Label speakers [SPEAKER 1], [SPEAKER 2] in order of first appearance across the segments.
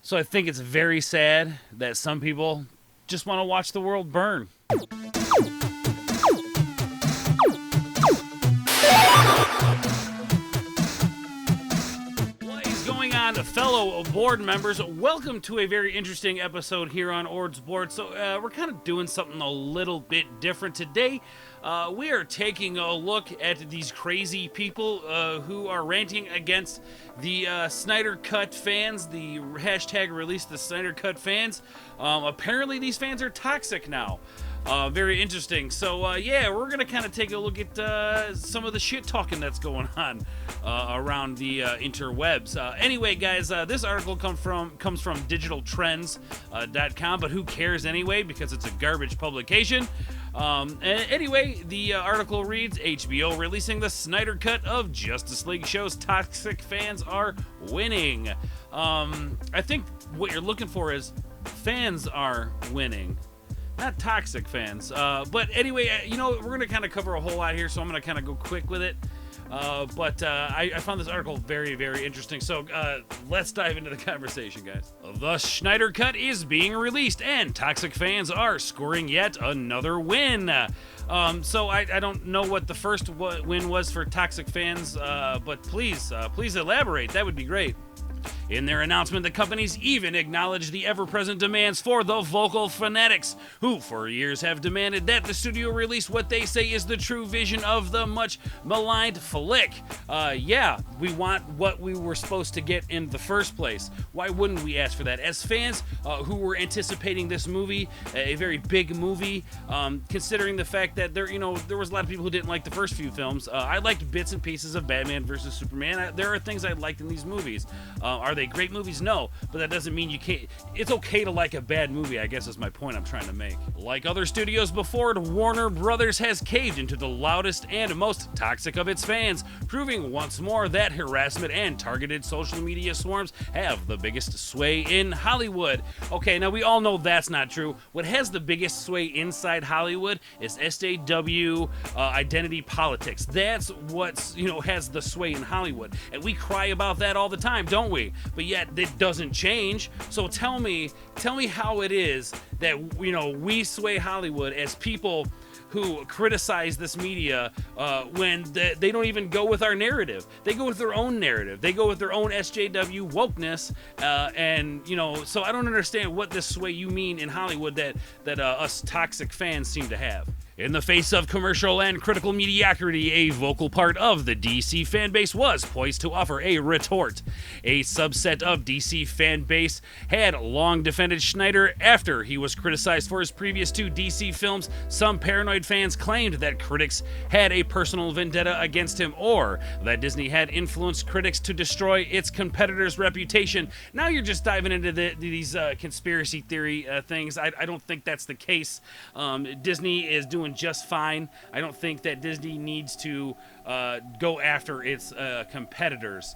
[SPEAKER 1] So I think it's very sad that some people just want to watch the world burn. What is going on, fellow board members? Welcome to a very interesting episode here on Ord's Board. So we're kind of doing something a little bit different today. We are taking a look at these crazy people who are ranting against the Snyder Cut fans, the hashtag release the Snyder Cut fans. Apparently these fans are toxic now. Very interesting. So yeah, we're gonna kind of take a look at some of the shit talking that's going on around the interwebs. Anyway, guys, this article comes from digitaltrends.com, but who cares anyway, because it's a garbage publication. Anyway, the article reads, HBO releasing the Snyder Cut of Justice League shows toxic fans are winning. I think what you're looking for is fans are winning, not toxic fans. But anyway, we're going to kind of cover a whole lot here, so I'm going to kind of go quick with it. But I found this article very, very interesting. So let's dive into the conversation, guys. The Snyder Cut is being released, and toxic fans are scoring yet another win. So I don't know what the first win was for toxic fans, but please elaborate. That would be great. In their announcement, the companies even acknowledged the ever-present demands for the vocal fanatics, who for years have demanded that the studio release what they say is the true vision of the much maligned flick. Yeah, we want what we were supposed to get in the first place. Why wouldn't we ask for that? As fans who were anticipating this movie, a very big movie, considering the fact that there was a lot of people who didn't like the first few films. I liked bits and pieces of Batman versus Superman. There are things I liked in these movies. Are they great movies? No, but that doesn't mean you can't. It's okay to like a bad movie, I guess is my point I'm trying to make. Like other studios before it, Warner Brothers has caved into the loudest and most toxic of its fans, proving once more that harassment and targeted social media swarms have the biggest sway in Hollywood. Okay, now we all know that's not true. What has the biggest sway inside Hollywood is SJW identity politics. That's what's has the sway in Hollywood, and we cry about that all the time, don't we? But yet it doesn't change. So tell me how it is that we sway Hollywood as people who criticize this media when they don't even go with our narrative. They go with their own narrative. They go with their own SJW wokeness, and so I don't understand what this sway you mean in Hollywood that us toxic fans seem to have. In the face of commercial and critical mediocrity, a vocal part of the DC fanbase was poised to offer a retort. A subset of DC fanbase had long defended Snyder after he was criticized for his previous two DC films. Some paranoid fans claimed that critics had a personal vendetta against him, or that Disney had influenced critics to destroy its competitor's reputation. Now you're just diving into these conspiracy theory things. I don't think that's the case. Disney is doing just fine. I don't think that Disney needs to go after its competitors.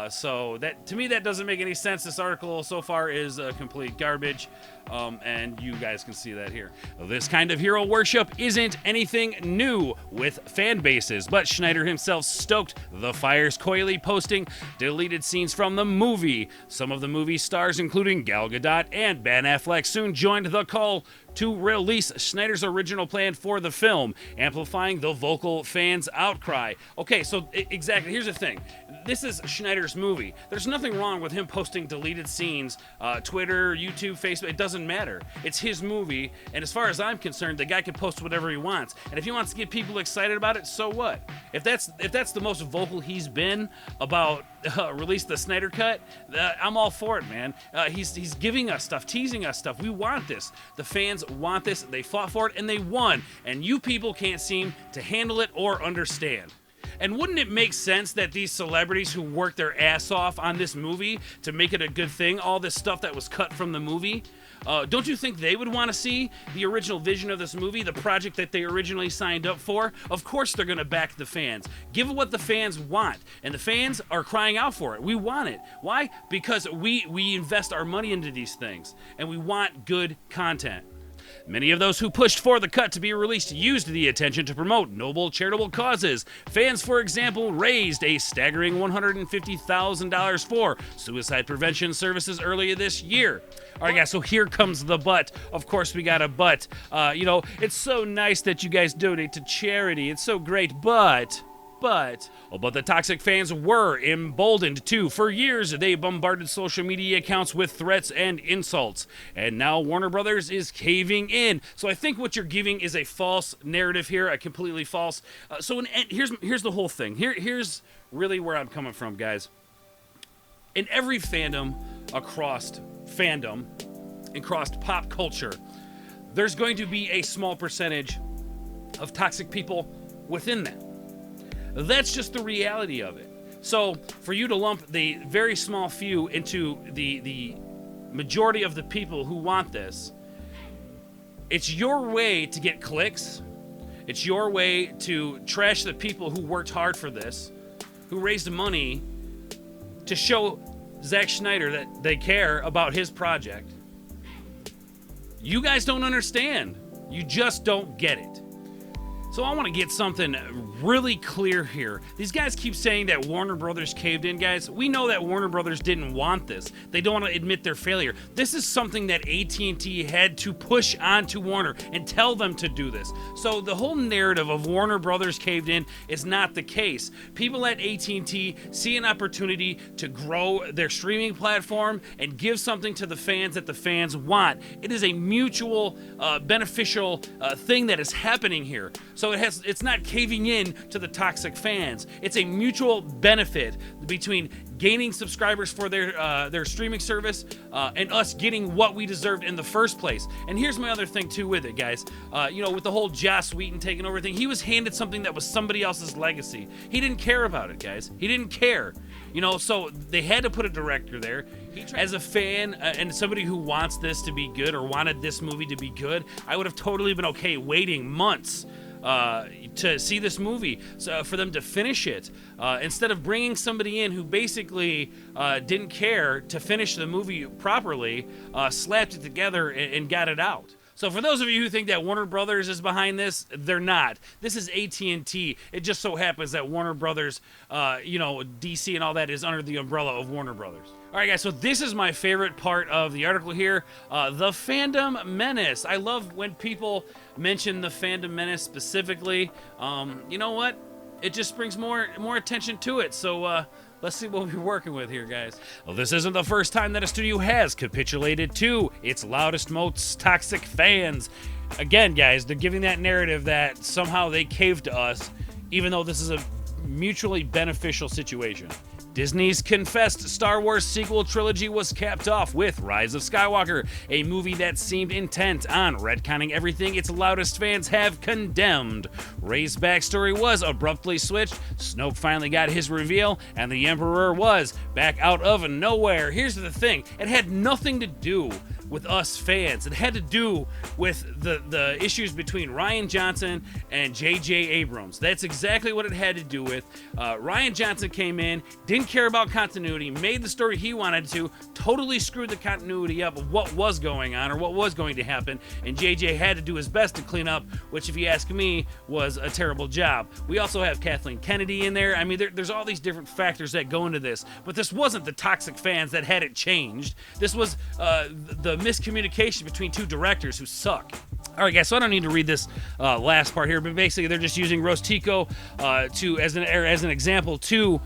[SPEAKER 1] So that, to me, that doesn't make any sense. This article so far is complete garbage, and you guys can see that here. This kind of hero worship isn't anything new with fan bases, but Snyder himself stoked the fires, coyly posting deleted scenes from the movie. Some of the movie stars, including Gal Gadot and Ben Affleck, soon joined the call to release Snyder's original plan for the film, amplifying the vocal fans' outcry. Okay, so exactly, here's the thing. This is Snyder's movie. There's nothing wrong with him posting deleted scenes, Twitter, YouTube, Facebook, it doesn't matter. It's his movie, and as far as I'm concerned, the guy can post whatever he wants. And if he wants to get people excited about it, so what? If that's the most vocal he's been about release the Snyder Cut, I'm all for it, man. He's giving us stuff, teasing us stuff. We want this. The fans want this. They fought for it, and they won. And you people can't seem to handle it or understand. And wouldn't it make sense that these celebrities who worked their ass off on this movie to make it a good thing, all this stuff that was cut from the movie, don't you think they would want to see the original vision of this movie, the project that they originally signed up for? Of course they're going to back the fans. Give what the fans want. And the fans are crying out for it. We want it. Why? Because we invest our money into these things, and we want good content. Many of those who pushed for the cut to be released used the attention to promote noble charitable causes. Fans, for example, raised a staggering $150,000 for suicide prevention services earlier this year. All right, guys, so here comes the but. Of course, we got a but. It's so nice that you guys donate to charity. It's so great, but the toxic fans were emboldened too. For years, they bombarded social media accounts with threats and insults. And now Warner Brothers is caving in. So I think what you're giving is a false narrative here, a completely false. Here's the whole thing. Here's really where I'm coming from, guys. In every fandom, across fandom, across pop culture, there's going to be a small percentage of toxic people within that. That's just the reality of it. So for you to lump the very small few into the majority of the people who want this, it's your way to get clicks. It's your way to trash the people who worked hard for this, who raised money to show Zack Snyder that they care about his project. You guys don't understand. You just don't get it. So I want to get something really clear here. These guys keep saying that Warner Brothers caved in, guys. We know that Warner Brothers didn't want this. They don't want to admit their failure. This is something that AT&T had to push onto Warner and tell them to do this. So the whole narrative of Warner Brothers caved in is not the case. People at AT&T see an opportunity to grow their streaming platform and give something to the fans that the fans want. It is a mutual beneficial thing that is happening here. So it's not caving in to the toxic fans. It's a mutual benefit between gaining subscribers for their streaming service and us getting what we deserved in the first place. And here's my other thing too with it, guys. With the whole Joss Whedon taking over thing, he was handed something that was somebody else's legacy. He didn't care about it, guys. He didn't care. So they had to put a director there. As a fan and somebody who wants this to be good or wanted this movie to be good, I would have totally been okay waiting months to see this movie, for them to finish it, instead of bringing somebody in who basically didn't care to finish the movie properly, slapped it together and got it out. So for those of you who think that Warner Brothers is behind this, they're not. This is AT&T. It just so happens that Warner Brothers, DC and all that is under the umbrella of Warner Brothers. All right, guys, so this is my favorite part of the article here, the Phantom Menace. I love when people mention the Phantom Menace specifically. You know what? It just brings more attention to it. So let's see what we're working with here, guys. Well, this isn't the first time that a studio has capitulated to its loudest, most toxic fans. Again, guys, they're giving that narrative that somehow they caved to us, even though this is a mutually beneficial situation. Disney's confessed Star Wars sequel trilogy was capped off with Rise of Skywalker, a movie that seemed intent on retconning everything its loudest fans have condemned. Rey's backstory was abruptly switched, Snoke finally got his reveal, and the Emperor was back out of nowhere. Here's the thing, it had nothing to do with us fans. It had to do with the issues between Rian Johnson and J.J. Abrams. That's exactly what it had to do with. Rian Johnson came in, didn't care about continuity, made the story he wanted to, totally screwed the continuity up of what was going on or what was going to happen, and J.J. had to do his best to clean up, which, if you ask me, was a terrible job. We also have Kathleen Kennedy in there. I mean, there's all these different factors that go into this, but this wasn't the toxic fans that had it changed. This was the miscommunication between two directors who suck. All right, guys, so I don't need to read this last part here, but basically they're just using Rose Tico as an example to,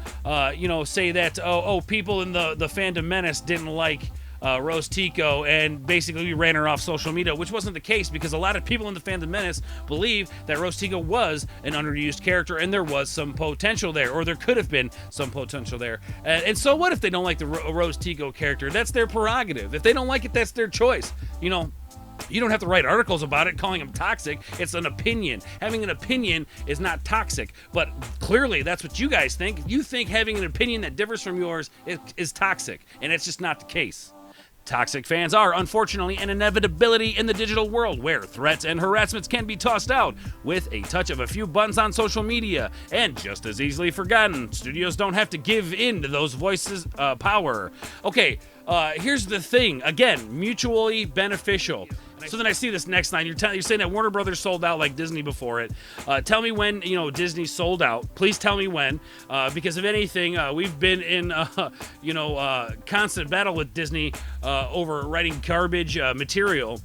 [SPEAKER 1] say that, people in the Phantom Menace didn't like Rose Tico, and basically we ran her off social media, which wasn't the case, because a lot of people in the Phantom Menace believe that Rose Tico was an underused character and there was some potential there, or there could have been some potential there. And so what if they don't like the Rose Tico character? That's their prerogative. If they don't like it, that's their choice. You don't have to write articles about it calling them toxic. It's an opinion. Having an opinion is not toxic, but clearly that's what you guys think. You think having an opinion that differs from yours is toxic, and it's just not the case. Toxic fans are, unfortunately, an inevitability in the digital world, where threats and harassments can be tossed out with a touch of a few buttons on social media and just as easily forgotten. Studios don't have to give in to those voices' power. Okay, here's the thing. Again, mutually beneficial. So then I see this next line. You're saying that Warner Brothers sold out like Disney before it. Tell me when, Disney sold out. Please tell me when. Because if anything, we've been in, constant battle with Disney over writing garbage material.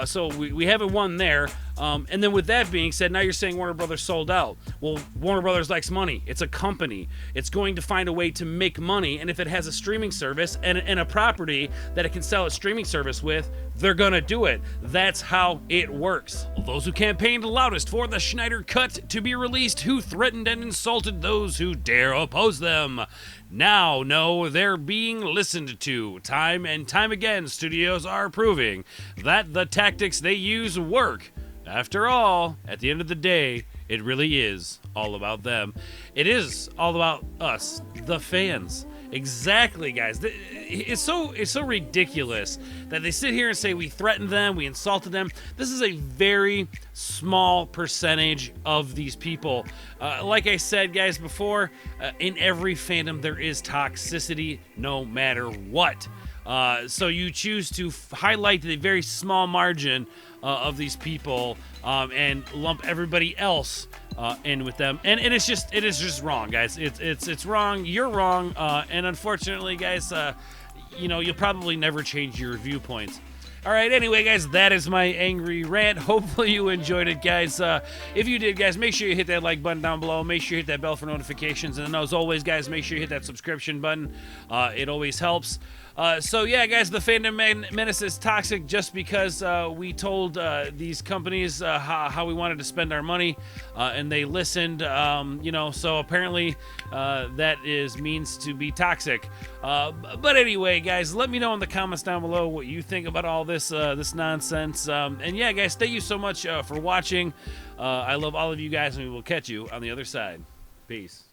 [SPEAKER 1] So we haven't won there. And then with that being said, now you're saying Warner Brothers sold out. Well, Warner Brothers likes money. It's a company. It's going to find a way to make money. And if it has a streaming service and a property that it can sell its streaming service with, they're going to do it. That's how it works. Well, those who campaigned loudest for the Snyder Cut to be released, who threatened and insulted those who dare oppose them, now know they're being listened to. Time and time again, studios are proving that the tactics they use work. After all, at the end of the day, it really is all about them. It is all about us, the fans. Exactly, guys. It's so ridiculous that they sit here and say we threatened them, we insulted them. This is a very small percentage of these people. Like I said, guys, before, in every fandom there is toxicity, no matter what. So you choose to highlight the very small margin of these people and lump everybody else in with them, and it is just wrong, guys. It's wrong. You're wrong, and unfortunately, guys, you'll probably never change your viewpoints. All right, anyway, guys, that is my angry rant. Hopefully you enjoyed it, guys. If you did, guys, make sure you hit that like button down below. Make sure you hit that bell for notifications. And as always, guys, make sure you hit that subscription button. It always helps. So, yeah, guys, the Phantom Menace is toxic just because we told these companies how we wanted to spend our money, and they listened, so apparently that means to be toxic. But anyway, guys, let me know in the comments down below what you think about all this nonsense. And, yeah, guys, thank you so much for watching. I love all of you guys, and we will catch you on the other side. Peace.